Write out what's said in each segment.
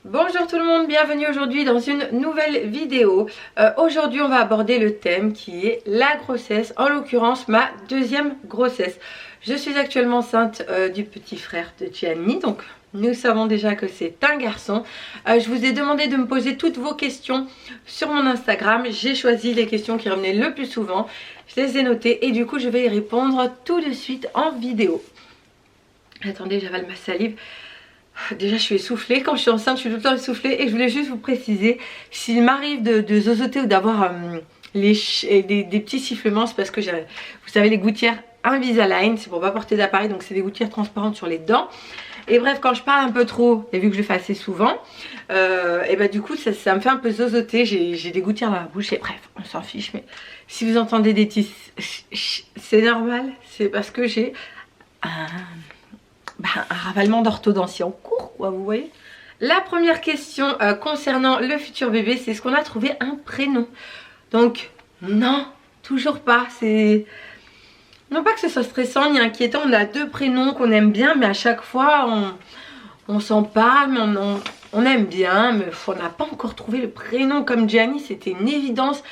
Bonjour tout le monde, bienvenue aujourd'hui dans une nouvelle vidéo. Aujourd'hui on va aborder le thème qui est la grossesse, en l'occurrence ma deuxième grossesse. Je suis actuellement enceinte du petit frère de Gianni, donc nous savons déjà que c'est un garçon. Je vous ai demandé de me poser toutes vos questions sur mon Instagram. J'ai choisi les questions qui revenaient le plus souvent, je les ai notées et du coup je vais y répondre tout de suite en vidéo. Attendez, j'avale ma salive. Déjà je suis essoufflée, quand je suis enceinte je suis tout le temps essoufflée. Et je voulais juste vous préciser, s'il m'arrive de zozoter ou d'avoir des petits sifflements, c'est parce que j'ai, vous savez, les gouttières Invisalign, c'est pour pas porter d'appareil, donc c'est des gouttières transparentes sur les dents. Et bref, quand je parle un peu trop, et vu que je le fais assez souvent, et bah du coup ça me fait un peu zozoter, j'ai des gouttières dans la bouche. Et bref, on s'en fiche, mais si vous entendez des petits c'est normal, c'est parce que j'ai un ravalement d'orthodontie en cours, quoi, vous voyez. La première question concernant le futur bébé, c'est est-ce qu'on a trouvé un prénom? Donc non, toujours pas. C'est non pas que ce soit stressant ni inquiétant, on a deux prénoms qu'on aime bien, mais à chaque fois on s'en parle, on aime bien, mais on n'a pas encore trouvé le prénom. Comme Gianni, c'était une évidence.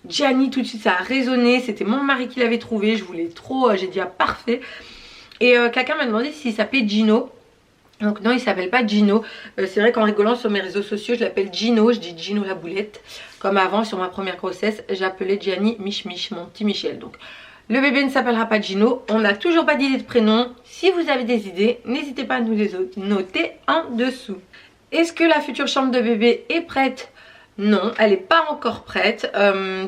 Gianni, tout de suite ça a résonné, c'était mon mari qui l'avait trouvé, je voulais trop, j'ai dit ah parfait. Et quelqu'un m'a demandé s'il s'appelait Gino. Donc non, il s'appelle pas Gino. C'est vrai qu'en rigolant sur mes réseaux sociaux, je l'appelle Gino. Je dis Gino la boulette. Comme avant, sur ma première grossesse, j'appelais Gianni Mich Mich, mon petit Michel. Donc le bébé ne s'appellera pas Gino. On n'a toujours pas d'idée de prénom. Si vous avez des idées, n'hésitez pas à nous les noter en dessous. Est-ce que la future chambre de bébé est prête? Non, elle n'est pas encore prête.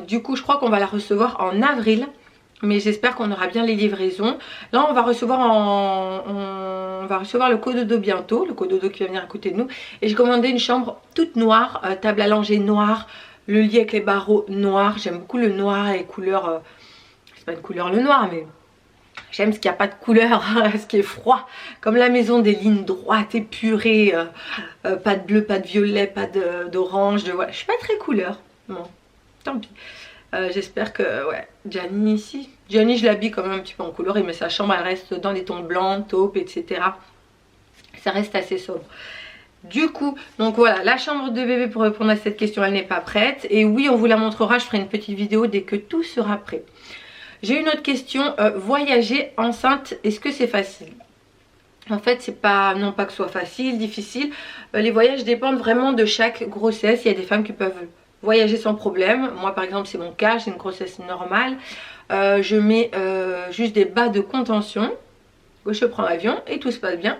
Du coup, je crois qu'on va la recevoir en avril. Mais j'espère qu'on aura bien les livraisons. Là on va recevoir le cododo bientôt. Le cododo qui va venir à côté de nous. Et j'ai commandé une chambre toute noire, table à langer noire, le lit avec les barreaux noirs. J'aime beaucoup le noir et les couleurs, c'est pas une couleur le noir, mais j'aime ce qui n'a pas de couleur, ce qui est froid. Comme la maison, des lignes droites, épurées, pas de bleu, pas de violet, pas d'orange. Voilà. Je suis pas très couleur. Bon, tant pis. J'espère que, ouais, Gianni ici. Gianni, je l'habille quand même un petit peu en couleur, mais sa chambre, elle reste dans des tons blancs, taupes, etc. Ça reste assez sobre. Du coup, donc voilà, la chambre de bébé, pour répondre à cette question, elle n'est pas prête. Et oui, on vous la montrera, je ferai une petite vidéo dès que tout sera prêt. J'ai une autre question, voyager enceinte, est-ce que c'est facile? En fait, c'est pas, non pas que ce soit facile, difficile. Les voyages dépendent vraiment de chaque grossesse. Il y a des femmes qui peuvent voyager sans problème. Moi par exemple c'est mon cas, j'ai une grossesse normale. Je mets juste des bas de contention. Je prends l'avion et tout se passe bien.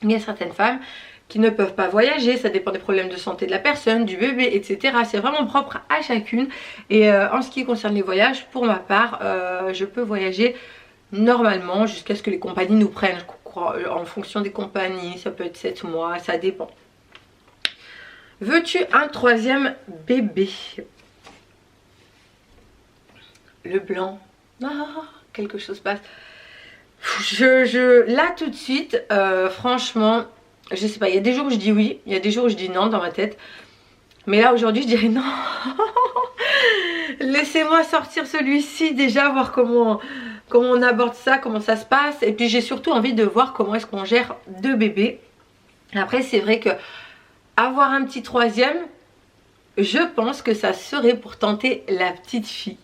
Il y a certaines femmes qui ne peuvent pas voyager, ça dépend des problèmes de santé de la personne, du bébé, etc. C'est vraiment propre à chacune. Et en ce qui concerne les voyages, pour ma part, je peux voyager normalement jusqu'à ce que les compagnies nous prennent. Je crois, en fonction des compagnies, ça peut être 7 mois, ça dépend. Veux-tu un troisième bébé? Le blanc. Ah, quelque chose passe. Là tout de suite, franchement, je sais pas. Il y a des jours où je dis oui, il y a des jours où je dis non dans ma tête. Mais là aujourd'hui je dirais non. Laissez-moi sortir celui-ci déjà, voir comment on aborde ça, comment ça se passe. Et puis j'ai surtout envie de voir comment est-ce qu'on gère deux bébés. Après c'est vrai que avoir un petit troisième, je pense que ça serait pour tenter la petite fille.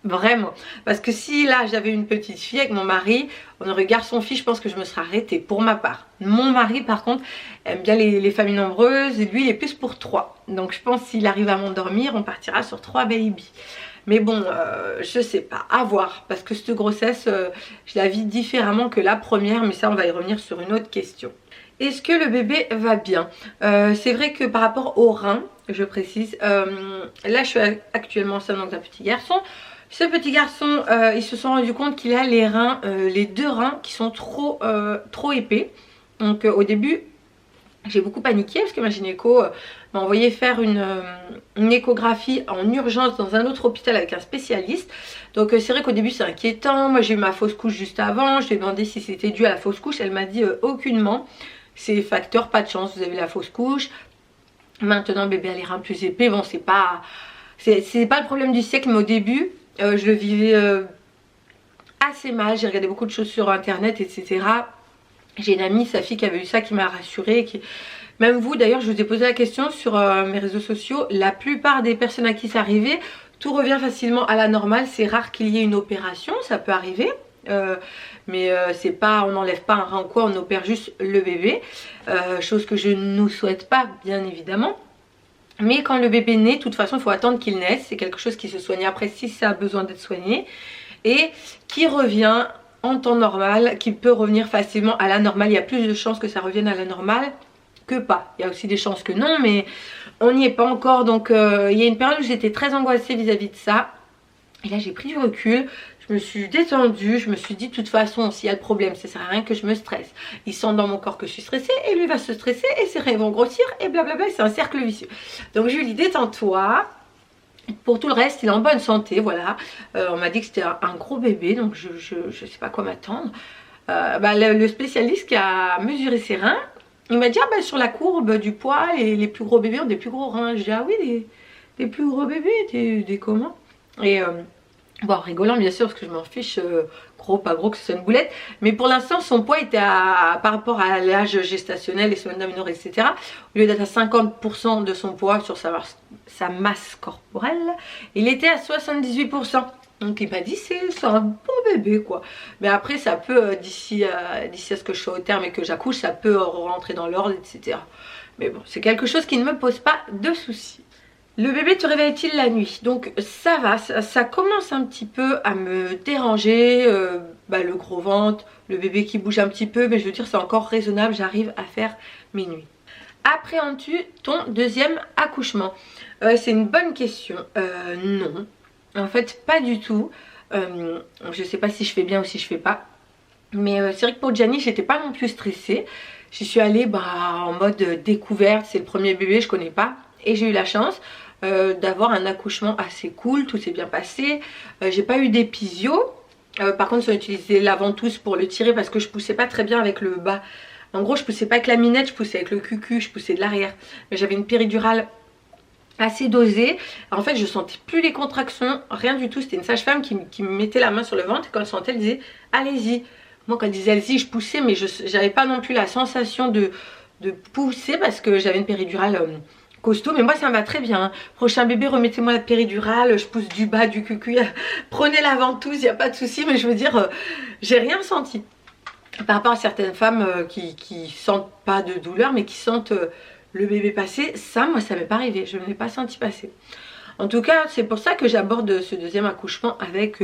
Vraiment. Parce que si là j'avais une petite fille avec mon mari, on aurait garçon-fille, je pense que je me serais arrêtée pour ma part. Mon mari par contre aime bien les familles nombreuses et lui il est plus pour 3. Donc je pense s'il arrive à m'endormir, on partira sur 3 baby. Mais bon, je sais pas, à voir. Parce que cette grossesse, je la vis différemment que la première, mais ça on va y revenir sur une autre question. Est-ce que le bébé va bien? C'est vrai que par rapport au rein, je précise, là je suis actuellement enceinte d'un petit garçon. Ce petit garçon, ils se sont rendus compte qu'il a les reins, les deux reins qui sont trop épais. Donc au début, j'ai beaucoup paniqué parce que ma gynéco m'a envoyé faire une échographie en urgence dans un autre hôpital avec un spécialiste. Donc c'est vrai qu'au début c'est inquiétant. Moi j'ai eu ma fausse couche juste avant. Je lui ai demandé si c'était dû à la fausse couche. Elle m'a dit aucunement. C'est facteur, pas de chance, vous avez la fausse couche. Maintenant le bébé a les reins plus épais. Bon c'est pas le problème du siècle, mais au début je le vivais assez mal. J'ai regardé beaucoup de choses sur internet, etc. J'ai une amie, sa fille qui avait eu ça, qui m'a rassurée, Même vous d'ailleurs, je vous ai posé la question sur mes réseaux sociaux, la plupart des personnes à qui c'est arrivé, tout revient facilement à la normale. C'est rare qu'il y ait une opération, ça peut arriver. Mais c'est pas, on n'enlève pas un rein ou quoi, on opère juste le bébé. Chose que je ne nous souhaite pas, bien évidemment. Mais quand le bébé naît, de toute façon, il faut attendre qu'il naisse. C'est quelque chose qui se soigne après si ça a besoin d'être soigné. Et qui revient en temps normal, qui peut revenir facilement à la normale. Il y a plus de chances que ça revienne à la normale que pas. Il y a aussi des chances que non, mais on n'y est pas encore. Donc il y a une période où j'étais très angoissée vis-à-vis de ça. Et là j'ai pris du recul. Je me suis détendue, je me suis dit de toute façon s'il y a le problème ça sert à rien que je me stresse. Il sent dans mon corps que je suis stressée et lui va se stresser et ses rêves vont grossir et blablabla, c'est un cercle vicieux. Donc je lui ai dit détends-toi. Pour tout le reste il est en bonne santé, voilà. On m'a dit que c'était un gros bébé donc je sais pas quoi m'attendre. Le spécialiste qui a mesuré ses reins, il m'a dit ah, sur la courbe du poids les plus gros bébés ont des plus gros reins. Je dis ah oui des plus gros bébés, des comment. Et bon, en rigolant bien sûr parce que je m'en fiche, gros pas gros que ce soit une boulette. Mais pour l'instant son poids était par rapport à l'âge gestationnel, les semaines d'aménorrhée etc. Au lieu d'être à 50% de son poids sur sa masse corporelle, il était à 78%. Donc il m'a dit c'est un bon bébé quoi. Mais après ça peut, d'ici à ce que je sois au terme et que j'accouche, ça peut rentrer dans l'ordre etc. Mais bon c'est quelque chose qui ne me pose pas de soucis. Le bébé te réveille-t-il la nuit? Donc ça va, ça commence un petit peu à me déranger, le gros ventre, le bébé qui bouge un petit peu, mais je veux dire c'est encore raisonnable, j'arrive à faire mes nuits. Appréhendes-tu ton deuxième accouchement? C'est une bonne question. Non, en fait pas du tout. Je sais pas si je fais bien ou si je fais pas. Mais c'est vrai que pour Gianni j'étais pas non plus stressée. J'y suis allée en mode découverte, c'est le premier bébé, je connais pas. Et j'ai eu la chance d'avoir un accouchement assez cool, tout s'est bien passé. J'ai pas eu d'épisio. Par contre, j'ai utilisé la ventouse pour le tirer parce que je poussais pas très bien avec le bas. En gros, je poussais pas avec la minette, je poussais avec le cucu, je poussais de l'arrière. Mais j'avais une péridurale assez dosée. En fait, je sentais plus les contractions, rien du tout. C'était une sage-femme qui me mettait la main sur le ventre et quand elle sentait, elle disait allez-y. Moi, quand elle disait allez-y, je poussais, mais j'avais pas non plus la sensation de pousser parce que j'avais une péridurale costaud, mais moi ça me va très bien. Prochain bébé, remettez-moi la péridurale, je pousse du bas, du cucu, prenez la ventouse, il n'y a pas de souci, mais je veux dire, j'ai rien senti. Par rapport à certaines femmes qui sentent pas de douleur, mais qui sentent le bébé passer, ça, moi ça m'est pas arrivé, je ne l'ai pas senti passer. En tout cas, c'est pour ça que j'aborde ce deuxième accouchement avec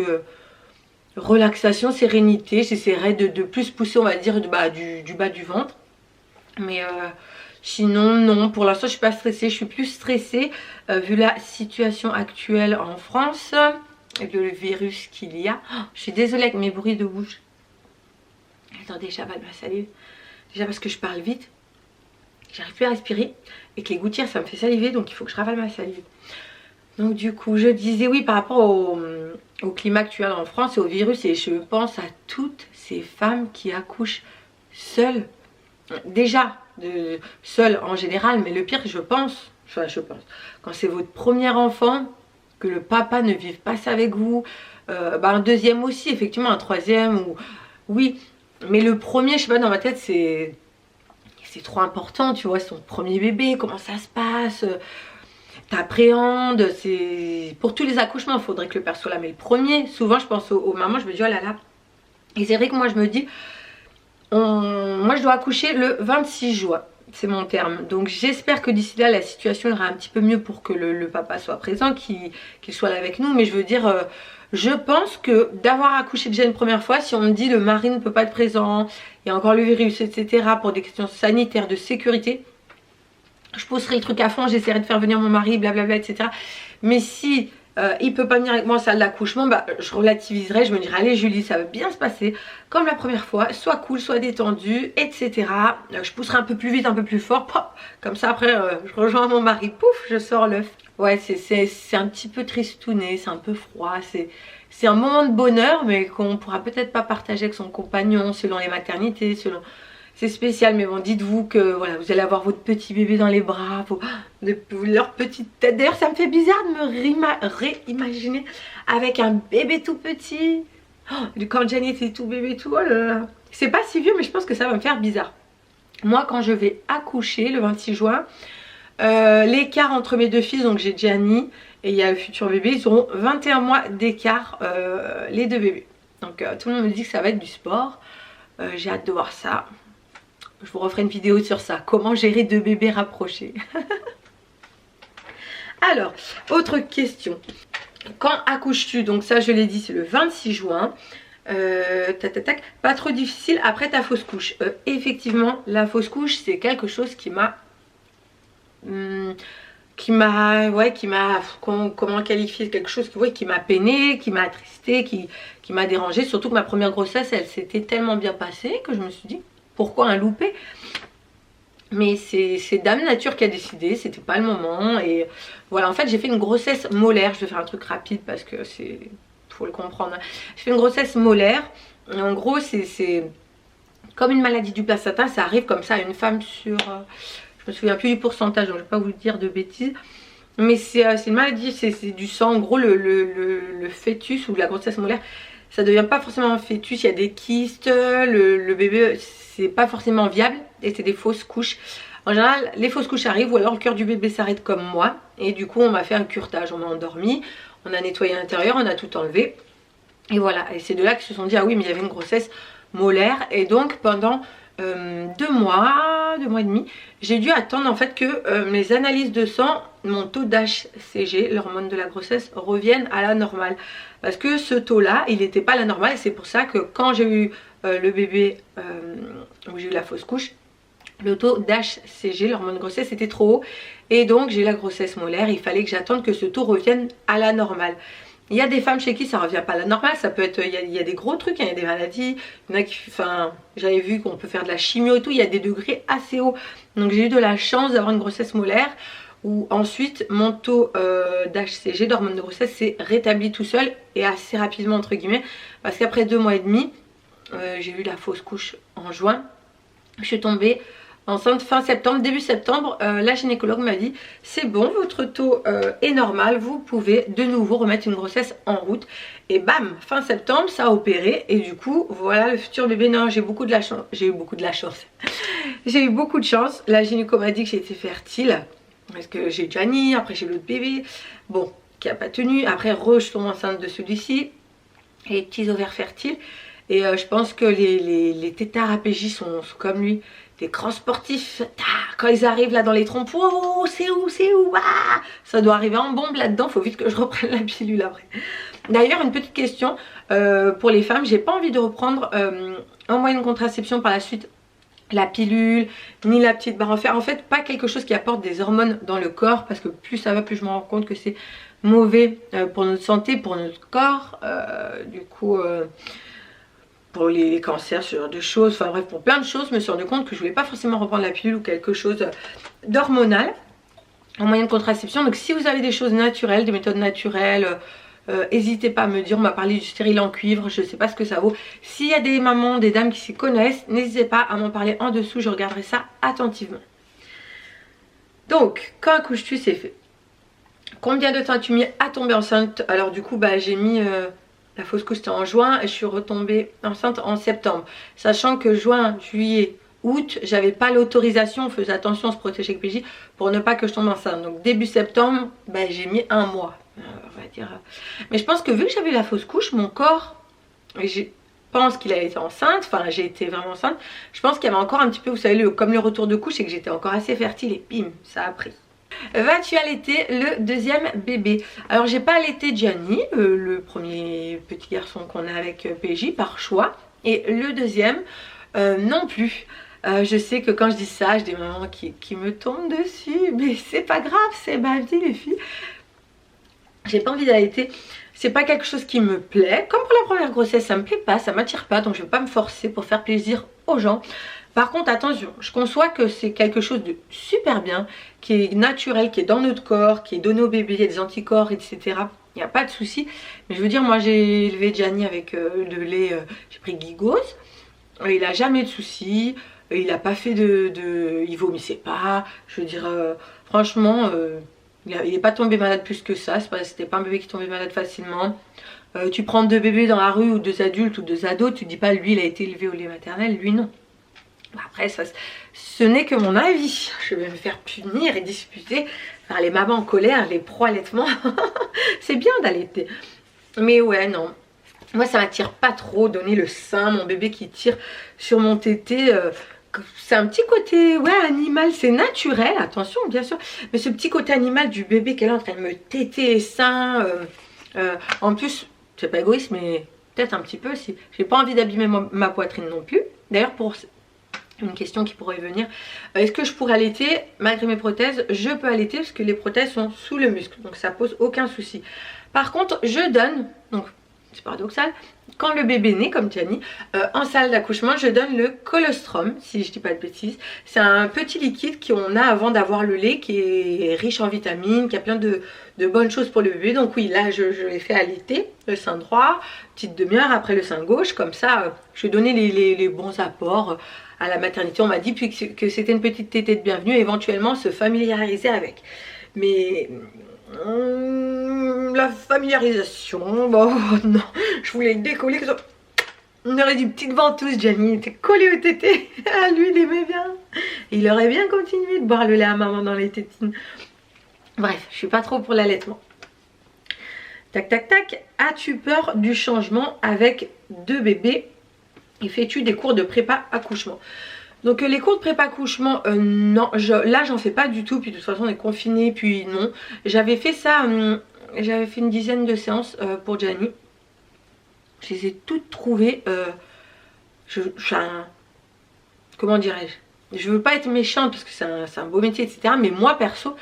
relaxation, sérénité. J'essaierai de plus pousser, on va dire, du bas du ventre. Mais sinon non, pour l'instant je suis pas stressée, je suis plus stressée vu la situation actuelle en France avec le virus qu'il y a. Je suis désolée avec mes bruits de bouche. Attendez, j'avale ma salive. Déjà parce que je parle vite, j'arrive plus à respirer et que les gouttières ça me fait saliver, donc il faut que je ravale ma salive. Donc du coup je disais oui par rapport au climat actuel en France et au virus, et je pense à toutes ces femmes qui accouchent seules. Déjà seule en général, mais le pire je pense quand c'est votre premier enfant, que le papa ne vive pas ça avec vous, un deuxième aussi effectivement, un troisième ou oui, mais le premier je sais pas, dans ma tête c'est trop important, tu vois, c'est ton premier bébé, comment ça se passe, t'appréhendes, c'est pour tous les accouchements il faudrait que le père soit là, mais le premier souvent je pense aux mamans, je me dis oh là là, et c'est vrai que moi je me dis moi je dois accoucher le 26 juin, c'est mon terme. Donc j'espère que d'ici là la situation ira un petit peu mieux pour que le papa soit présent, qu'il soit là avec nous. Mais je veux dire, je pense que d'avoir accouché déjà une première fois, si on me dit le mari ne peut pas être présent, il y a encore le virus etc. pour des questions sanitaires, de sécurité, je pousserai le truc à fond, j'essaierai de faire venir mon mari, blablabla etc. Mais si il peut pas venir avec moi en salle d'accouchement, je relativiserai, je me dirai allez Julie, ça va bien se passer comme la première fois, soit cool, soit détendu etc. Je pousserai un peu plus vite, un peu plus fort, pop, comme ça après je rejoins mon mari, pouf, je sors l'œuf. Ouais, c'est un petit peu tristouné, c'est un peu froid, c'est un moment de bonheur mais qu'on pourra peut-être pas partager avec son compagnon selon les maternités, selon... C'est spécial, mais bon, dites-vous que voilà, vous allez avoir votre petit bébé dans les bras, leur petite tête. D'ailleurs, ça me fait bizarre de me réimaginer avec un bébé tout petit. Oh, quand Gianni était tout bébé, tout, oh là là. C'est pas si vieux, mais je pense que ça va me faire bizarre. moi quand je vais accoucher le 26 juin, l'écart entre mes deux fils, donc j'ai Gianni et il y a le futur bébé, ils auront 21 mois d'écart, les deux bébés. Donc tout le monde me dit que ça va être du sport. J'ai hâte de voir ça. Je vous referai une vidéo sur ça, comment gérer deux bébés rapprochés. Alors, autre question. Quand accouches-tu? Donc ça je l'ai dit, c'est le 26 juin. Pas trop difficile après ta fausse couche. Effectivement, la fausse couche c'est quelque chose qui m'a... comment qualifier, quelque chose qui m'a peiné, qui m'a attristé, qui m'a dérangé. Surtout que ma première grossesse, elle s'était tellement bien passée que je me suis dit, pourquoi un loupé? Mais c'est Dame Nature qui a décidé, c'était pas le moment. Et voilà, en fait j'ai fait une grossesse molaire. Je vais faire un truc rapide parce que c'est... faut le comprendre. J'ai fait une grossesse molaire. Et en gros c'est comme une maladie du placenta. Ça arrive comme ça à une femme sur... je me souviens plus du pourcentage, donc je vais pas vous dire de bêtises. Mais c'est une maladie, c'est du sang. En gros le fœtus ou la grossesse molaire, ça devient pas forcément un fœtus. Il y a des kystes, le bébé c'est pas forcément viable. Et c'est des fausses couches. En général les fausses couches arrivent ou alors le cœur du bébé s'arrête comme moi. Et du coup on m'a fait un curetage, on m'a endormi, on a nettoyé l'intérieur, on a tout enlevé. Et voilà, et c'est de là qu'ils se sont dit ah oui mais il y avait une grossesse molaire. Et donc pendant 2 mois et demi, j'ai dû attendre en fait que mes analyses de sang, mon taux d'HCG, l'hormone de la grossesse, revienne à la normale. Parce que ce taux là, il n'était pas à la normale. Et c'est pour ça que quand j'ai eu le bébé, où j'ai eu la fausse couche, le taux d'HCG, l'hormone de grossesse, était trop haut. Et donc j'ai eu la grossesse molaire, il fallait que j'attende que ce taux revienne à la normale. Il y a des femmes chez qui ça revient pas à la normale, ça peut être, il y a des gros trucs, hein, il y a des maladies, il y en a qui, enfin, j'avais vu qu'on peut faire de la chimio et tout, il y a des degrés assez hauts. Donc j'ai eu de la chance d'avoir une grossesse molaire où ensuite mon taux d'HCG, d'hormone de grossesse, s'est rétabli tout seul et assez rapidement entre guillemets, parce qu'après 2 mois et demi, j'ai eu la fausse couche en juin, je suis tombée enceinte fin septembre, début septembre. La gynécologue m'a dit c'est bon, votre taux est normal, vous pouvez de nouveau remettre une grossesse en route. Et bam, fin septembre ça a opéré et du coup voilà le futur bébé. Non, j'ai beaucoup de la chance, j'ai eu beaucoup de la chance. J'ai eu beaucoup de chance. La gynéco m'a dit que j'étais fertile parce que j'ai Gianni, après j'ai l'autre bébé, bon, qui a pas tenu. Après je tombe enceinte de celui-ci, les petits ovaires fertiles. Et je pense que les tétards APJ sont comme lui, des grands sportifs. Quand ils arrivent là dans les trompes, oh, c'est où ah, ça doit arriver en bombe là-dedans, faut vite que je reprenne la pilule après. D'ailleurs une petite question pour les femmes, j'ai pas envie de reprendre un moyen de contraception par la suite, la pilule, ni la petite barre en fer. En fait pas quelque chose qui apporte des hormones dans le corps, parce que plus ça va, plus je me rends compte que c'est mauvais pour notre santé, pour notre corps. Du coup... pour les cancers, ce genre de choses, enfin bref pour plein de choses, je me suis rendu compte que je voulais pas forcément reprendre la pilule ou quelque chose d'hormonal en moyen de contraception. Donc si vous avez des choses naturelles, des méthodes naturelles, n'hésitez pas à me dire. On m'a parlé du stérile en cuivre, je sais pas ce que ça vaut. S'il y a des mamans, des dames qui s'y connaissent, n'hésitez pas à m'en parler en dessous, je regarderai ça attentivement. Donc quand accouches-tu, c'est fait. Combien de temps as-tu mis à tomber enceinte? Alors du coup bah j'ai mis... la fausse couche c'était en juin et je suis retombée enceinte en septembre. Sachant que juin, juillet, août, j'avais pas l'autorisation, on faisait attention, on se protégeait avec PJ pour ne pas que je tombe enceinte. Donc début septembre, bah, j'ai mis 1 mois, on va dire. Mais je pense que vu que j'avais la fausse couche, mon corps, je pense qu'il a été enceinte, enfin j'ai été vraiment enceinte. Je pense qu'il y avait encore un petit peu, vous savez, comme le retour de couche, et que j'étais encore assez fertile et bim, ça a pris. Vas-tu allaiter le deuxième bébé? Alors j'ai pas allaité Gianni, le premier petit garçon qu'on a avec PJ par choix. Et le deuxième non plus. Je sais que quand je dis ça, j'ai des mamans qui me tombent dessus. Mais c'est pas grave, c'est ma vie les filles. J'ai pas envie d'allaiter. C'est pas quelque chose qui me plaît. Comme pour la première grossesse, ça me plaît pas, ça m'attire pas. Donc je vais pas me forcer pour faire plaisir aux gens. Par contre attention, je conçois que c'est quelque chose de super bien, qui est naturel, qui est dans notre corps, qui est donné au bébé, il y a des anticorps, etc. Il n'y a pas de souci. Mais je veux dire, moi j'ai élevé Gianni avec le lait, j'ai pris Gigos, il n'a jamais de soucis, il n'a pas fait il vomissait pas, je veux dire, franchement, il n'est pas tombé malade plus que ça, c'était pas un bébé qui tombait malade facilement. Tu prends 2 bébés dans la rue ou 2 adultes ou 2 ados, tu dis pas lui il a été élevé au lait maternel, lui non. Après ça, Ce n'est que mon avis. Je vais me faire punir et disputer par les mamans en colère, les pro-allaitement. C'est bien d'allaiter. Mais ouais, non. Moi, ça m'attire pas trop, donner le sein, mon bébé qui tire sur mon tété. C'est un petit côté, ouais, animal, c'est naturel, attention, bien sûr. Mais ce petit côté animal du bébé qu'elle est en train de me téter les seins. En plus, c'est pas égoïste, mais peut-être un petit peu aussi. J'ai pas envie d'abîmer ma poitrine non plus. D'ailleurs, pour une question qui pourrait venir, est-ce que je pourrais allaiter malgré mes prothèses? Je peux allaiter parce que les prothèses sont sous le muscle, donc ça pose aucun souci. Par contre, je donne, donc c'est paradoxal, quand le bébé naît comme Gianni, en salle d'accouchement, je donne le colostrum, si je dis pas de bêtises. C'est un petit liquide qu'on a avant d'avoir le lait, qui est riche en vitamines, qui a plein de bonnes choses pour le bébé. Donc oui, là je l'ai fait allaiter, le sein droit, petite demi-heure après le sein gauche, comme ça je vais donner les bons apports à la maternité. On m'a dit que c'était une petite tétée de bienvenue, éventuellement se familiariser avec. Mais la familiarisation, bon non, je voulais le décoller. On aurait dit petite ventouse, Gianni était collé au tété. Ah, lui il aimait bien. Il aurait bien continué de boire le lait à maman dans les tétines. Bref, je suis pas trop pour l'allaitement. Tac tac tac. As-tu peur du changement avec 2 bébés et fais-tu des cours de prépa accouchement? Donc les cours de prépa accouchement, non, là j'en fais pas du tout. Puis de toute façon on est confinés, puis non. J'avais fait ça, j'avais fait une dizaine de séances pour Gianni. Je les ai toutes trouvées. Comment dirais-je? Je veux pas être méchante parce que c'est un beau métier, etc. Mais moi perso,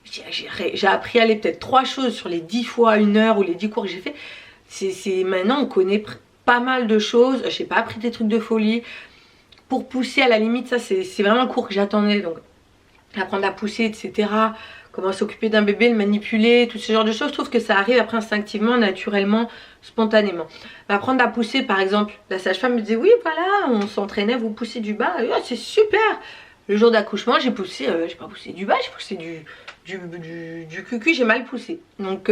j'ai appris à aller peut-être 3 choses sur les 10 fois 1 heure ou les 10 cours que j'ai fait. Maintenant on connaît pas mal de choses. J'ai pas appris des trucs de folie. Pour pousser, à la limite, ça c'est vraiment le cours que j'attendais. Donc apprendre à pousser, etc. Comment s'occuper d'un bébé, le manipuler, tout ce genre de choses. Je trouve que ça arrive après instinctivement, naturellement, spontanément. Apprendre à pousser, par exemple, la sage-femme me disait oui voilà, on s'entraînait, vous poussez du bas, oh, c'est super. Le jour d'accouchement j'ai poussé, j'ai pas poussé du bas, j'ai poussé du cucu, j'ai mal poussé. Donc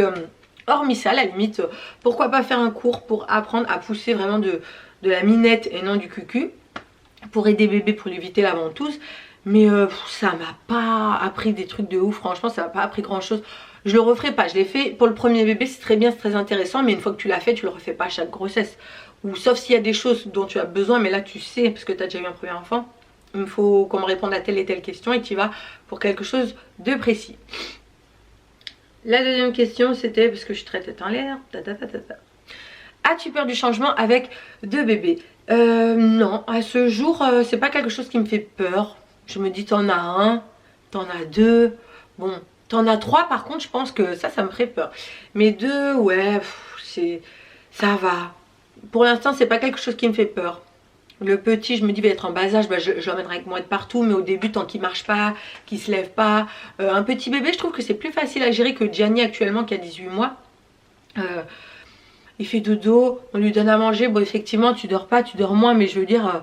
hormis ça, à la limite, pourquoi pas faire un cours pour apprendre à pousser vraiment de la minette et non du cucu, pour aider bébé, pour lui éviter la ventouse. Mais ça m'a pas appris des trucs de ouf, franchement ça m'a pas appris grand chose. Je le referai pas, je l'ai fait pour le premier bébé, c'est très bien, c'est très intéressant, mais une fois que tu l'as fait, tu le refais pas à chaque grossesse. Ou sauf s'il y a des choses dont tu as besoin, mais là tu sais, parce que tu as déjà eu un premier enfant, il faut qu'on me réponde à telle et telle question et tu vas pour quelque chose de précis. La deuxième question c'était, parce que je suis très tête en l'air, as-tu peur du changement avec 2 bébés? Non, à ce jour, c'est pas quelque chose qui me fait peur. Je me dis t'en as un, t'en as 2, bon, t'en as 3 par contre je pense que ça me ferait peur. Mais 2, ouais, ça va. Pour l'instant c'est pas quelque chose qui me fait peur. Le petit, je me dis, va être en bas âge, bah, je l'emmènerai avec moi de partout, mais au début, tant qu'il marche pas, qu'il se lève pas. Un petit bébé, je trouve que c'est plus facile à gérer que Gianni actuellement qui a 18 mois. Il fait dodo, on lui donne à manger, bon effectivement tu dors pas, tu dors moins, mais je veux dire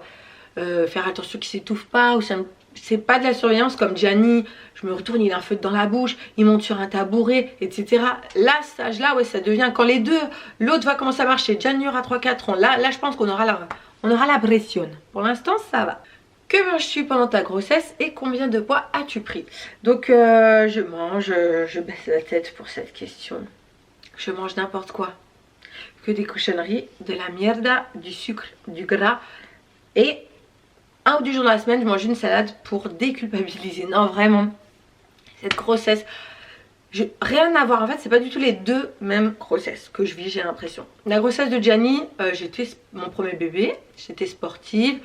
faire attention qu'il s'étouffe pas, ou c'est pas de la surveillance comme Gianni. Je me retourne, il a un feutre dans la bouche, il monte sur un tabouret, etc. Là, cet âge là, ouais, ça devient, quand les deux, l'autre va commencer à marcher, Gianni aura 3-4 ans, là je pense qu'on aura la pression. Pour l'instant ça va. Que manges-tu pendant ta grossesse et combien de poids as-tu pris? Donc je mange, je baisse la tête pour cette question. Je mange n'importe quoi. Que des cochonneries, de la mierda, du sucre, du gras. Et 1 ou 2 jours dans la semaine, je mange une salade pour déculpabiliser. Non, vraiment, cette grossesse, rien à voir. En fait, c'est pas du tout les 2 mêmes grossesses que je vis, j'ai l'impression. La grossesse de Gianni, j'étais mon premier bébé, j'étais sportive.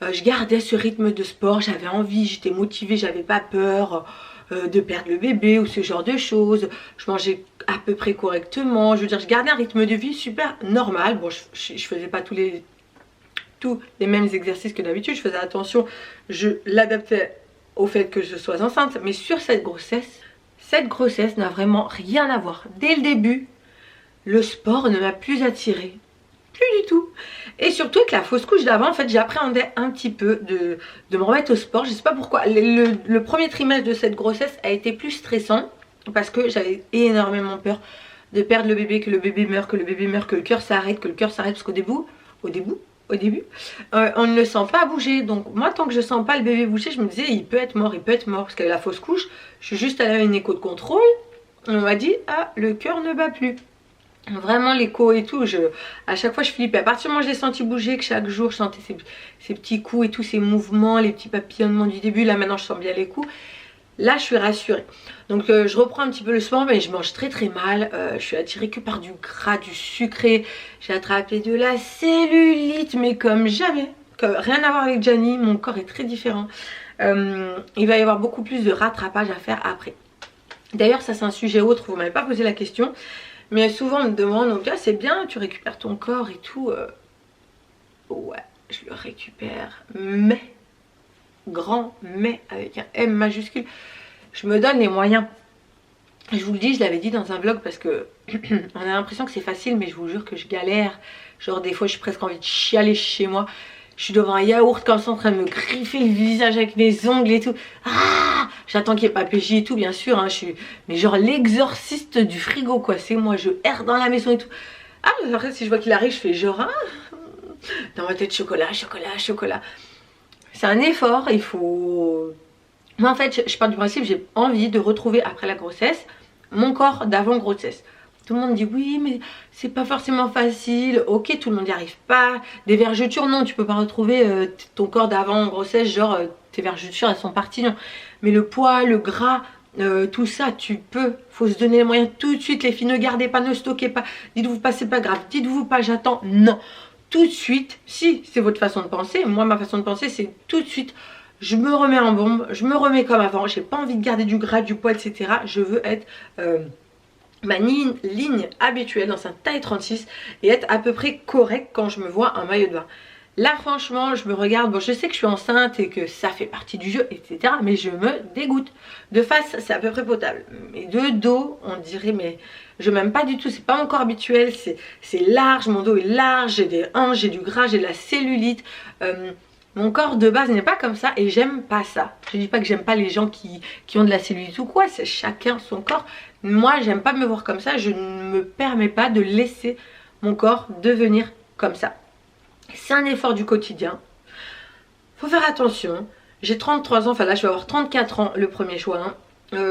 Je gardais ce rythme de sport, j'avais envie, j'étais motivée, j'avais pas peur de perdre le bébé ou ce genre de choses. Je mangeais à peu près correctement, je veux dire je gardais un rythme de vie super normal. Bon, je faisais pas tous les mêmes exercices que d'habitude, je faisais attention, je l'adaptais au fait que je sois enceinte. Mais sur cette grossesse n'a vraiment rien à voir. Dès le début, le sport ne m'a plus attirée. Plus du tout. Et surtout avec la fausse couche d'avant, en fait j'appréhendais un petit peu de me remettre au sport. Je sais pas pourquoi. Le premier trimestre de cette grossesse a été plus stressant parce que j'avais énormément peur de perdre le bébé, que le bébé meure, que le bébé meure, que le cœur s'arrête, parce qu'au début, au début, on ne le sent pas bouger. Donc moi, tant que je sens pas le bébé bouger, je me disais il peut être mort, il peut être mort. Parce que la fausse couche, je suis juste allée à une écho de contrôle. On m'a dit ah, le cœur ne bat plus. Vraiment l'écho et tout, à chaque fois je flippais. À partir du moment où je l'ai senti bouger, que chaque jour je sentais ces petits coups et tous ces mouvements, les petits papillonnements du début, là maintenant je sens bien les coups. Là je suis rassurée. Donc je reprends un petit peu le sport, mais je mange très très mal. Je suis attirée que par du gras, du sucré. J'ai attrapé de la cellulite, mais comme jamais. Rien à voir avec Gianni, mon corps est très différent. Il va y avoir beaucoup plus de rattrapage à faire après. D'ailleurs ça c'est un sujet autre, vous m'avez pas posé la question. Mais souvent on me demande, donc ah, c'est bien, tu récupères ton corps et tout. Ouais, je le récupère, mais, grand mais, avec un M majuscule. Je me donne les moyens. Je vous le dis, je l'avais dit dans un vlog parce que on a l'impression que c'est facile, mais je vous jure que je galère. Genre des fois, j'ai presque envie de chialer chez moi. Je suis devant un yaourt comme ça en train de me griffer le visage avec mes ongles et tout. Ah, j'attends qu'il n'y ait pas PJ et tout, bien sûr. Hein, je suis, mais genre l'exorciste du frigo, quoi. C'est moi, je erre dans la maison et tout. Ah, après, si je vois qu'il arrive, je fais genre, ah, dans ma tête, chocolat, chocolat, chocolat. C'est un effort, il faut... Moi, en fait, je pars du principe, j'ai envie de retrouver après la grossesse mon corps d'avant grossesse. Tout le monde dit oui mais c'est pas forcément facile. Ok, tout le monde n'y arrive pas. Des vergetures, non, tu peux pas retrouver ton corps d'avant grossesse. Genre tes vergetures elles sont parties, non. Mais le poids, le gras, tout ça tu peux. Faut se donner les moyens tout de suite les filles. Ne gardez pas, ne stockez pas. Dites-vous pas c'est pas grave, dites-vous pas j'attends. Non, tout de suite. Si c'est votre façon de penser, moi ma façon de penser c'est tout de suite. Je me remets en bombe, je me remets comme avant. J'ai pas envie de garder du gras, du poids, etc. Je veux être... ma ligne habituelle dans un taille 36 et être à peu près correct quand je me vois en maillot de bain. Là franchement je me regarde, bon je sais que je suis enceinte et que ça fait partie du jeu etc, mais je me dégoûte. De face c'est à peu près potable, mais de dos on dirait mais je m'aime pas du tout, c'est pas mon corps habituel, c'est large, mon dos est large, j'ai des hanches, j'ai du gras, j'ai de la cellulite. Mon corps de base n'est pas comme ça et j'aime pas ça. Je dis pas que j'aime pas les gens qui ont de la cellulite ou quoi, c'est chacun son corps. Moi j'aime pas me voir comme ça, je ne me permets pas de laisser mon corps devenir comme ça. C'est un effort du quotidien. Faut faire attention. J'ai 33 ans, enfin là je vais avoir 34 ans le 1er juin.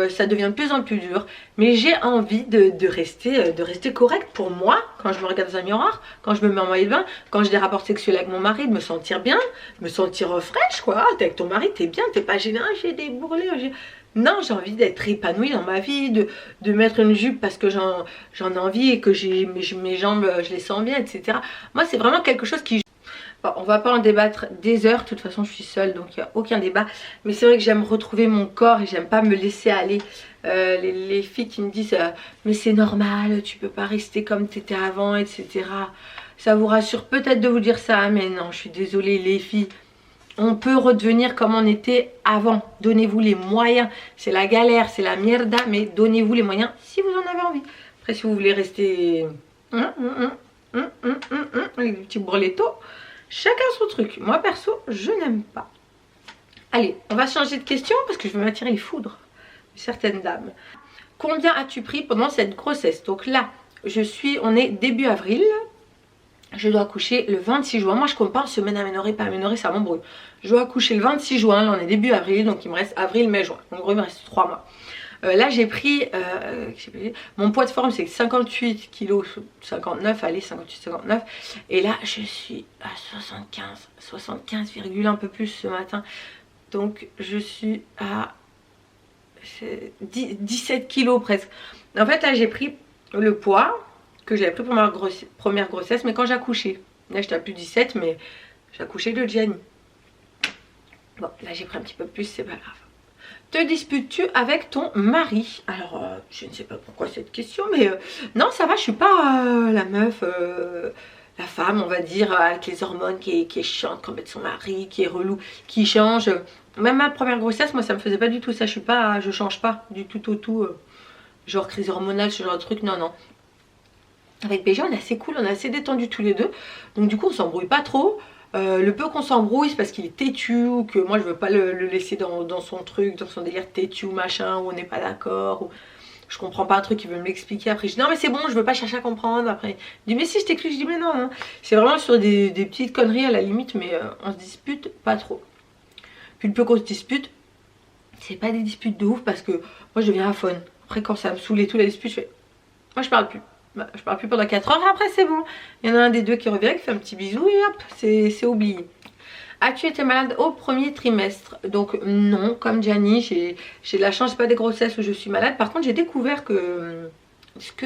Ça devient de plus en plus dur, mais j'ai envie de rester correcte pour moi quand je me regarde dans un miroir, quand je me mets en maillot de bain, quand j'ai des rapports sexuels avec mon mari, de me sentir bien, me sentir fraîche quoi. T'es avec ton mari, t'es bien, t'es pas gêné, j'ai des bourrelets. Non, j'ai envie d'être épanouie dans ma vie, de mettre une jupe parce que j'en ai envie et que mes jambes, je les sens bien, etc. Moi c'est vraiment quelque chose qui... Bon, on va pas en débattre des heures, de toute façon je suis seule donc il n'y a aucun débat. Mais c'est vrai que j'aime retrouver mon corps et j'aime pas me laisser aller. Les filles qui me disent mais c'est normal, tu peux pas rester comme tu étais avant, etc. Ça vous rassure peut-être de vous dire ça, mais non, je suis désolée les filles. On peut redevenir comme on était avant. Donnez-vous les moyens. C'est la galère, c'est la mierda, mais donnez-vous les moyens si vous en avez envie. Après si vous voulez rester avec des petits bourrelettos, chacun son truc. Moi perso, je n'aime pas. Allez, on va changer de question parce que je veux m'attirer les foudres de certaines dames. Combien as-tu pris pendant cette grossesse? Donc là, on est début avril. Je dois accoucher le 26 juin. Moi je compte pas en semaine aménorrhée, pas aménorrhée, ça m'embrouille. Je dois accoucher le 26 juin, là on est début avril, donc il me reste avril, mai, juin. En gros il me reste 3 mois. Là j'ai pris, mon poids de forme c'est 58 kg, 59, allez 58, 59. Et là je suis à 75, un peu plus ce matin. Donc je suis à 17 kg presque. En fait là j'ai pris le poids que j'avais pris pour ma première grossesse, mais quand j'accouchais. Là j'étais à plus 17, mais j'accouchais de Gianni. Bon là j'ai pris un petit peu plus, c'est pas grave. Te disputes-tu avec ton mari? Alors je ne sais pas pourquoi cette question, mais non ça va, je suis pas la meuf, la femme on va dire avec les hormones qui est chiante comme être son mari, qui est relou, qui change. Même ma première grossesse moi ça me faisait pas du tout ça, je change pas du tout au tout, genre crise hormonale, ce genre de truc, non non. Avec PJ on est assez cool, on est assez détendus tous les deux, donc du coup on s'embrouille pas trop. Le peu qu'on s'embrouille c'est parce qu'il est têtu ou que moi je veux pas le laisser dans son truc, dans son délire têtu machin, où on n'est pas d'accord. je comprends pas un truc, il veut me l'expliquer. Après je dis non mais c'est bon, je veux pas chercher à comprendre. Après il dit mais si je t'explique, je dis mais non, non. C'est vraiment sur des petites conneries à la limite, mais on se dispute pas trop. Puis le peu qu'on se dispute, c'est pas des disputes de ouf parce que moi je deviens aphone. Après quand ça me saoule et tout la dispute, je fais moi je parle plus. Bah, je parle plus pendant 4 heures et après c'est bon. Il y en a un des deux qui revient, qui fait un petit bisou et hop, c'est oublié. As-tu été malade au premier trimestre? Donc non, comme Gianni, j'ai de la chance, j'ai pas des grossesses où je suis malade. Par contre j'ai découvert que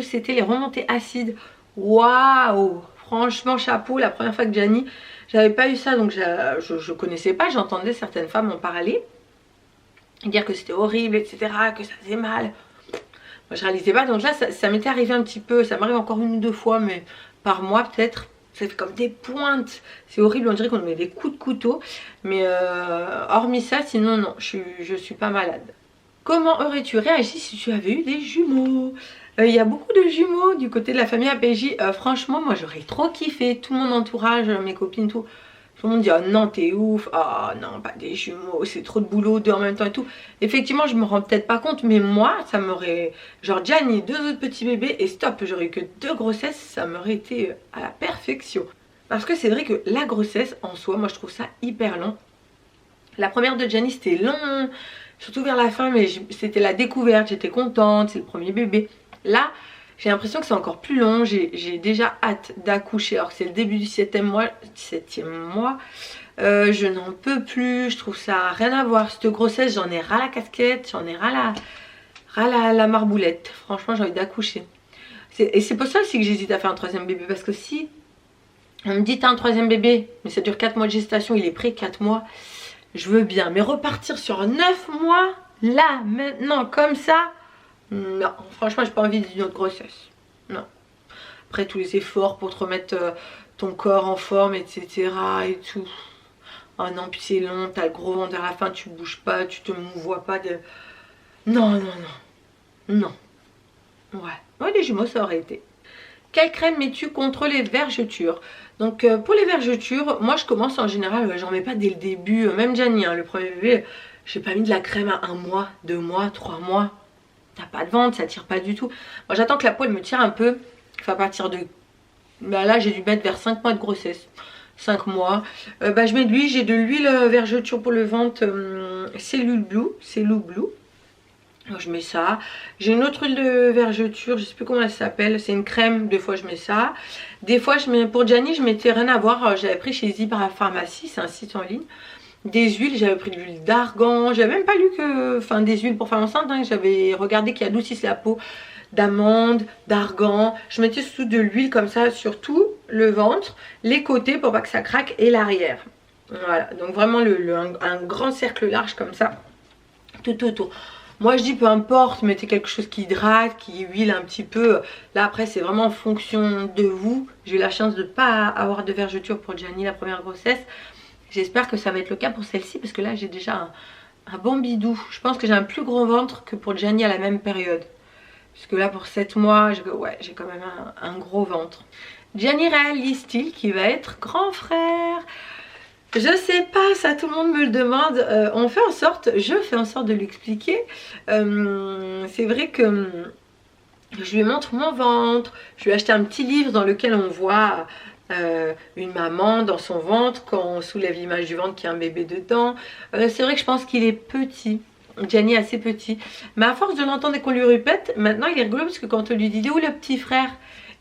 c'était les remontées acides. Waouh! Franchement chapeau, la première fois que Gianni, j'avais pas eu ça, donc je connaissais pas, j'entendais certaines femmes en parler. Dire que c'était horrible, etc., que ça faisait mal. Moi je réalisais pas, donc là ça m'était arrivé un petit peu, ça m'arrive encore une ou deux fois, mais par mois peut-être. Ça fait comme des pointes, c'est horrible, on dirait qu'on met des coups de couteau. Mais hormis ça, sinon non, je suis pas malade. Comment aurais-tu réagi si tu avais eu des jumeaux? Il y a beaucoup de jumeaux du côté de la famille APJ. Franchement, moi j'aurais trop kiffé, tout mon entourage, mes copines, tout. Tout le monde dit oh non t'es ouf, oh non pas des jumeaux, c'est trop de boulot, deux en même temps et tout. Effectivement je me rends peut-être pas compte, mais moi ça m'aurait, genre Gianni, deux autres petits bébés et stop, j'aurais eu que 2 grossesses, ça m'aurait été à la perfection. Parce que c'est vrai que la grossesse en soi, moi je trouve ça hyper long. La première de Gianni c'était long, surtout vers la fin, mais c'était la découverte, j'étais contente, c'est le premier bébé. Là j'ai l'impression que c'est encore plus long, j'ai déjà hâte d'accoucher alors que c'est le début du 7e mois. Je n'en peux plus, je trouve ça rien à voir. Cette grossesse, j'en ai ras la casquette, j'en ai ras la marboulette. Franchement, j'ai envie d'accoucher. Et c'est pour ça aussi que j'hésite à faire un 3e bébé, parce que si on me dit t'as un 3e bébé, mais ça dure 4 mois de gestation, il est prêt 4 mois, je veux bien. Mais repartir sur 9 mois, là, maintenant, comme ça... Non, franchement j'ai pas envie d'une autre grossesse. Non. Après tous les efforts pour te remettre ton corps en forme, etc. et tout. Oh non, puis c'est long, t'as le gros ventre à la fin, tu bouges pas, tu te mouvoies pas de... Non, non, non. Non. Ouais, les jumeaux ça aurait été. Quelle crème mets-tu contre les vergetures? Donc pour les vergetures, moi je commence en général, j'en mets pas dès le début. Même Gianni, hein, le premier bébé, j'ai pas mis de la crème à 1 mois, 2 mois, 3 mois. T'as pas de ventre, ça tire pas du tout. Moi j'attends que la peau elle me tire un peu. Enfin à partir de... Bah, là j'ai dû mettre vers 5 mois de grossesse. 5 mois. Bah, je mets de l'huile, j'ai de l'huile vergeture pour le ventre. Cellule Blue. Alors, je mets ça. J'ai une autre huile de vergeture, je sais plus comment elle s'appelle. C'est une crème, des fois je mets ça. Des fois je mets... Pour Gianni je mettais rien à voir. J'avais pris chez Zibra Pharmacie, c'est un site en ligne. Des huiles, j'avais pris de l'huile d'argan, j'avais même pas lu que, enfin des huiles pour femme enceinte, hein, j'avais regardé qui adoucissent la peau, d'amande, d'argan. Je mettais surtout de l'huile comme ça sur tout le ventre, les côtés pour pas que ça craque et l'arrière. Voilà, donc vraiment un grand cercle large comme ça, tout autour. Moi je dis peu importe, mettez quelque chose qui hydrate, qui huile un petit peu. Là après c'est vraiment en fonction de vous. J'ai eu la chance de ne pas avoir de vergeture pour Gianni la première grossesse. J'espère que ça va être le cas pour celle-ci parce que là j'ai déjà un bon bidou. Je pense que j'ai un plus gros ventre que pour Gianni à la même période. Puisque là pour 7 mois, j'ai quand même un gros ventre. Gianni réalise-t-il qu'il va être grand frère? Je sais pas, ça tout le monde me le demande. Je fais en sorte de l'expliquer. C'est vrai que je lui montre mon ventre. Je lui ai acheté un petit livre dans lequel on voit... une maman dans son ventre quand on soulève l'image du ventre qui a un bébé dedans. C'est vrai que je pense qu'il est petit. Gianni est assez petit. Mais à force de l'entendre et qu'on lui répète, maintenant il est rigolo parce que quand on lui dit où le petit frère,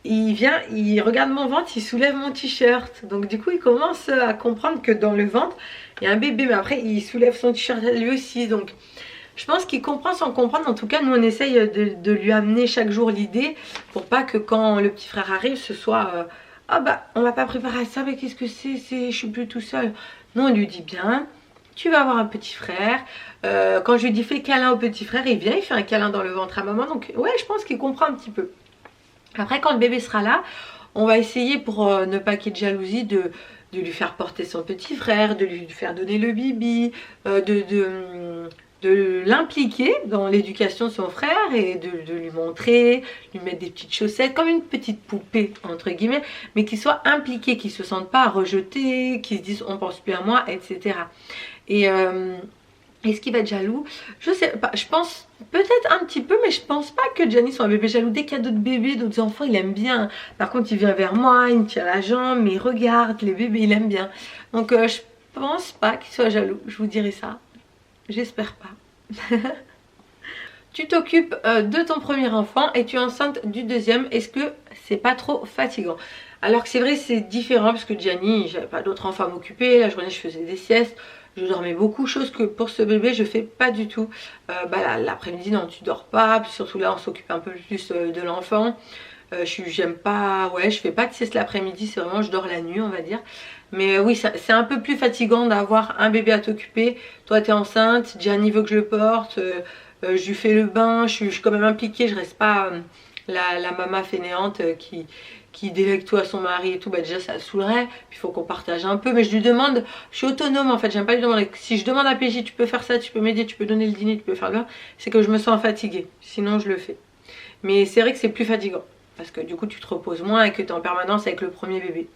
il vient, il regarde mon ventre, il soulève mon t-shirt. Donc du coup il commence à comprendre que dans le ventre il y a un bébé. Mais après il soulève son t-shirt lui aussi. Donc je pense qu'il comprend sans comprendre. En tout cas nous on essaye de lui amener chaque jour l'idée pour pas que quand le petit frère arrive ce soit... ah bah on m'a pas préparé à ça, mais qu'est-ce que c'est, je suis plus tout seul. Non, on lui dit bien, tu vas avoir un petit frère. Quand je lui dis fais câlin au petit frère, il vient, il fait un câlin dans le ventre à maman. Donc ouais, je pense qu'il comprend un petit peu. Après quand le bébé sera là, on va essayer pour ne pas qu'il y ait de jalousie de lui faire porter son petit frère, de lui faire donner le bibi, de l'impliquer dans l'éducation de son frère et de lui montrer, lui mettre des petites chaussettes comme une petite poupée entre guillemets, mais qu'il soit impliqué, qu'il se sente pas rejeté, qu'il se dise on pense plus à moi, etc. Et Est-ce qu'il va être jaloux? Je sais pas, je pense peut-être un petit peu, mais je pense pas que Gianni soit un bébé jaloux. Dès qu'il y a d'autres bébés, d'autres enfants, il aime bien. Par contre, il vient vers moi, il me tient la jambe, mais il regarde les bébés, il aime bien. Donc je pense pas qu'il soit jaloux, je vous dirai ça. J'espère pas. Tu t'occupes de ton premier enfant et tu es enceinte du deuxième. Est-ce que c'est pas trop fatigant? Alors que c'est vrai, c'est différent parce que Gianni, j'avais pas d'autres enfants à m'occuper. La journée, je faisais des siestes. Je dormais beaucoup, chose que pour ce bébé je fais pas du tout. L'après-midi non, tu dors pas, puis surtout là on s'occupe un peu plus de l'enfant. J'aime pas, ouais, je fais pas de sieste l'après-midi, c'est vraiment je dors la nuit on va dire. Mais oui, c'est un peu plus fatigant d'avoir un bébé à t'occuper. Toi t'es enceinte, Gianni veut que je le porte, je lui fais le bain, je suis quand même impliquée, je reste pas la maman fainéante qui délègue tout à son mari et tout. Bah déjà ça le saoulerait, puis il faut qu'on partage un peu, mais je lui demande, je suis autonome en fait, j'aime pas lui demander. Si je demande à PJ tu peux faire ça, tu peux m'aider, tu peux donner le dîner, tu peux faire le bain, c'est que je me sens fatiguée, sinon je le fais. Mais c'est vrai que c'est plus fatigant parce que du coup tu te reposes moins et que tu es en permanence avec le premier bébé.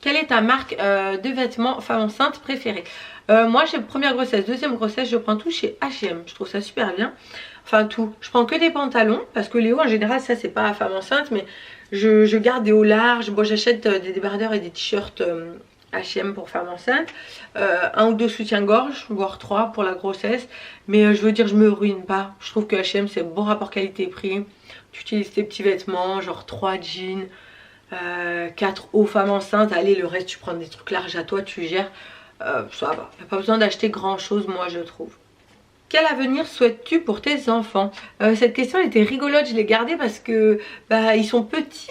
Quelle est ta marque de vêtements femme enceinte préférée? Moi j'ai première grossesse, deuxième grossesse, je prends tout chez H&M. Je trouve ça super bien. Enfin tout. Je prends que des pantalons parce que les hauts en général ça c'est pas femme enceinte, mais je garde des hauts larges. Bon j'achète des débardeurs et des t-shirts H&M pour femme enceinte. Un ou deux soutiens-gorge, voire trois pour la grossesse. Mais je veux dire je me ruine pas. Je trouve que H&M c'est bon rapport qualité-prix. Tu utilises tes petits vêtements, genre 3 jeans. 4 hauts femmes enceintes, allez le reste tu prends des trucs larges à toi, tu gères, ça va, il n'y a pas besoin d'acheter grand chose moi je trouve. Quel avenir souhaites-tu pour tes enfants? Cette question était rigolote, je l'ai gardée parce que ils sont petits,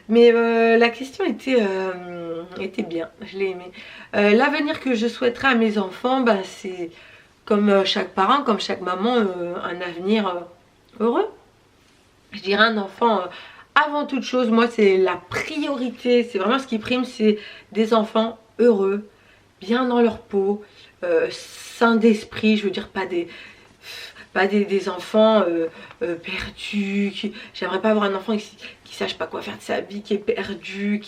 mais la question était bien, je l'ai aimée. L'avenir que je souhaiterais à mes enfants, c'est comme chaque parent, comme chaque maman, un avenir heureux. Je dirais un enfant avant toute chose, moi c'est la priorité, c'est vraiment ce qui prime, c'est des enfants heureux, bien dans leur peau, sains d'esprit, je veux dire pas des enfants perdus. J'aimerais pas avoir un enfant qui sache pas quoi faire de sa vie, qui est perdu,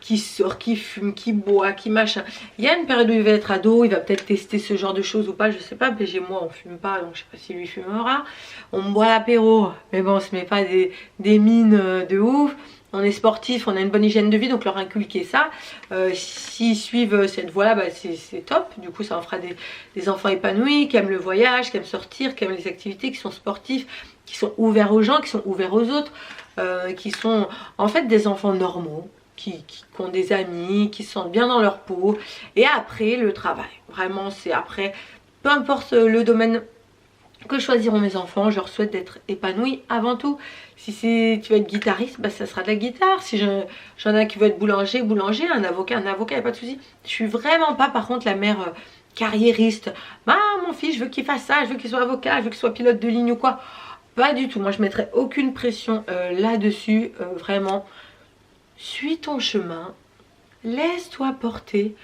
qui sort, qui fume, qui boit, qui machin. Il y a une période où il va être ado, il va peut-être tester ce genre de choses ou pas, je sais pas. PG moi on fume pas, donc je sais pas si lui fumera. On boit l'apéro, mais bon on se met pas des mines de ouf. On est sportif, on a une bonne hygiène de vie, donc leur inculquer ça. S'ils suivent cette voie là, c'est top. Du coup ça en fera des enfants épanouis, qui aiment le voyage, qui aiment sortir, qui aiment les activités, qui sont sportifs, qui sont ouverts aux gens, qui sont ouverts aux autres, qui sont en fait des enfants normaux, qui ont des amis, qui se sentent bien dans leur peau. Et après le travail, vraiment c'est après, peu importe le domaine que choisiront mes enfants, je leur souhaite d'être épanouis avant tout. Si tu veux être guitariste, ça sera de la guitare. Si j'en ai qui veut être boulanger, un avocat, il n'y a pas de souci. Je suis vraiment pas par contre la mère carriériste. Mon fils, je veux qu'il fasse ça, je veux qu'il soit avocat, je veux qu'il soit pilote de ligne ou quoi. Pas du tout, moi je mettrai aucune pression là-dessus. Vraiment, suis ton chemin, laisse-toi porter.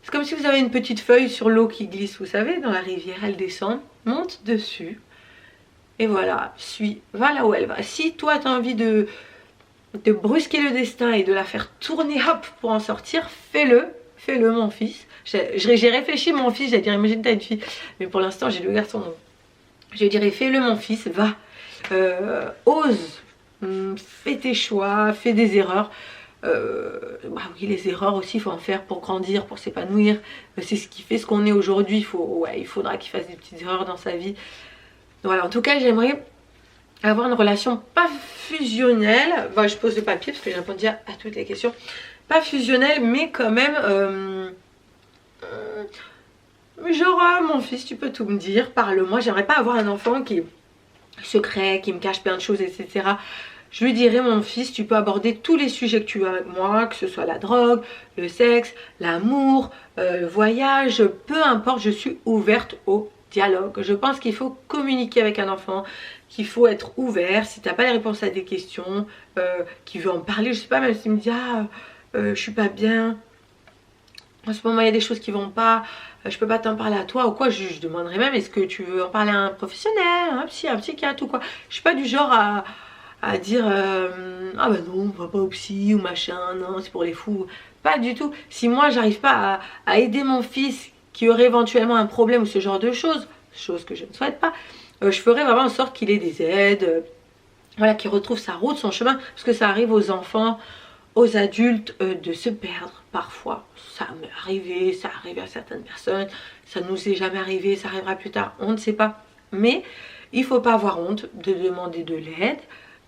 C'est comme si vous avez une petite feuille sur l'eau qui glisse, vous savez, dans la rivière, elle descend, monte dessus. Et voilà, va là où elle va. Si toi tu as envie de brusquer le destin et de la faire tourner hop pour en sortir, fais-le mon fils. J'ai réfléchi mon fils, j'allais dire imagine t'as une fille, mais pour l'instant j'ai 2 garçons. Donc je dirais fais-le mon fils, va, ose, fais tes choix, fais des erreurs. Oui les erreurs aussi il faut en faire pour grandir, pour s'épanouir, c'est ce qui fait ce qu'on est aujourd'hui. Il faudra qu'il fasse des petites erreurs dans sa vie. Voilà, en tout cas j'aimerais avoir une relation pas fusionnelle. Je pose le papier parce que j'ai répondu à toutes les questions. Pas fusionnelle mais quand même genre mon fils tu peux tout me dire, parle-moi. J'aimerais pas avoir un enfant qui est secret, qui me cache plein de choses etc. Je lui dirais mon fils tu peux aborder tous les sujets que tu veux avec moi, que ce soit la drogue, le sexe, l'amour, le voyage, peu importe, je suis ouverte au dialogue. Je pense qu'il faut communiquer avec un enfant, qu'il faut être ouvert. Si tu n'as pas les réponses à des questions, qu'il veut en parler, je sais pas, même s'il me dit je suis pas bien, en ce moment il y a des choses qui vont pas, je peux pas t'en parler à toi ou quoi, je demanderais même est-ce que tu veux en parler à un professionnel, un psychiatre ou quoi. Je suis pas du genre à dire non on va pas au psy ou machin, non c'est pour les fous, pas du tout. Si moi j'arrive pas à aider mon fils qui aurait éventuellement un problème ou ce genre de choses, chose que je ne souhaite pas, je ferai vraiment en sorte qu'il ait des aides, voilà, qu'il retrouve sa route, son chemin, parce que ça arrive aux enfants, aux adultes de se perdre parfois. Ça m'est arrivé, ça arrive à certaines personnes, ça nous est jamais arrivé, ça arrivera plus tard, on ne sait pas. Mais il ne faut pas avoir honte de demander de l'aide,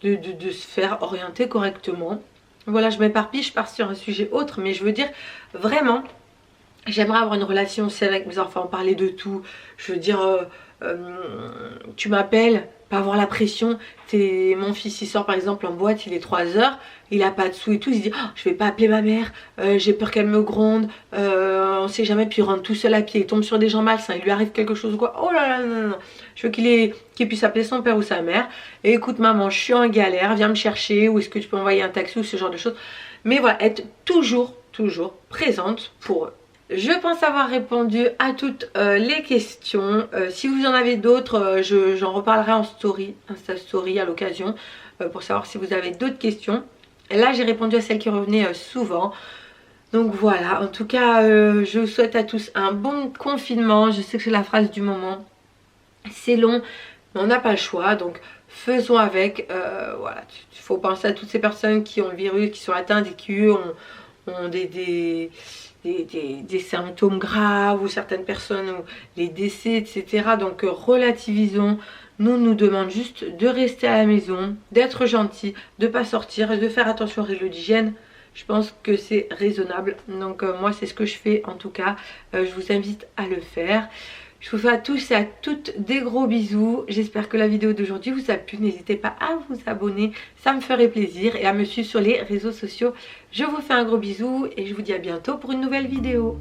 de se faire orienter correctement. Voilà, je m'éparpille, je pars sur un sujet autre, mais je veux dire vraiment, j'aimerais avoir une relation saine avec mes enfants, parler de tout. Je veux dire, tu m'appelles, pas avoir la pression. Mon fils il sort par exemple en boîte, il est 3h, il a pas de sous et tout, il se dit oh, je vais pas appeler ma mère, j'ai peur qu'elle me gronde, on sait jamais, puis il rentre tout seul à pied, il tombe sur des gens malsains, il lui arrive quelque chose ou quoi, oh là là non, non. Je veux qu'il puisse appeler son père ou sa mère et écoute maman, je suis en galère, viens me chercher, ou est-ce que tu peux envoyer un taxi ou ce genre de choses. Mais voilà, être toujours présente pour eux. Je pense avoir répondu à toutes les questions. Si vous en avez d'autres, j'en reparlerai en story, Insta Story à l'occasion, pour savoir si vous avez d'autres questions. Et là, j'ai répondu à celles qui revenaient souvent. Donc voilà, en tout cas, je vous souhaite à tous un bon confinement. Je sais que c'est la phrase du moment. C'est long, mais on n'a pas le choix, donc faisons avec. Voilà, il faut penser à toutes ces personnes qui ont le virus, qui sont atteintes et qui eux ont des symptômes graves, ou certaines personnes ont les décès, etc. Donc relativisons. Nous demandons juste de rester à la maison, d'être gentil, de ne pas sortir et de faire attention aux règles d'hygiène. Je pense que c'est raisonnable. Donc moi c'est ce que je fais en tout cas. Je vous invite à le faire. Je vous fais à tous et à toutes des gros bisous. J'espère que la vidéo d'aujourd'hui vous a plu. N'hésitez pas à vous abonner, ça me ferait plaisir. Et à me suivre sur les réseaux sociaux. Je vous fais un gros bisou et je vous dis à bientôt pour une nouvelle vidéo.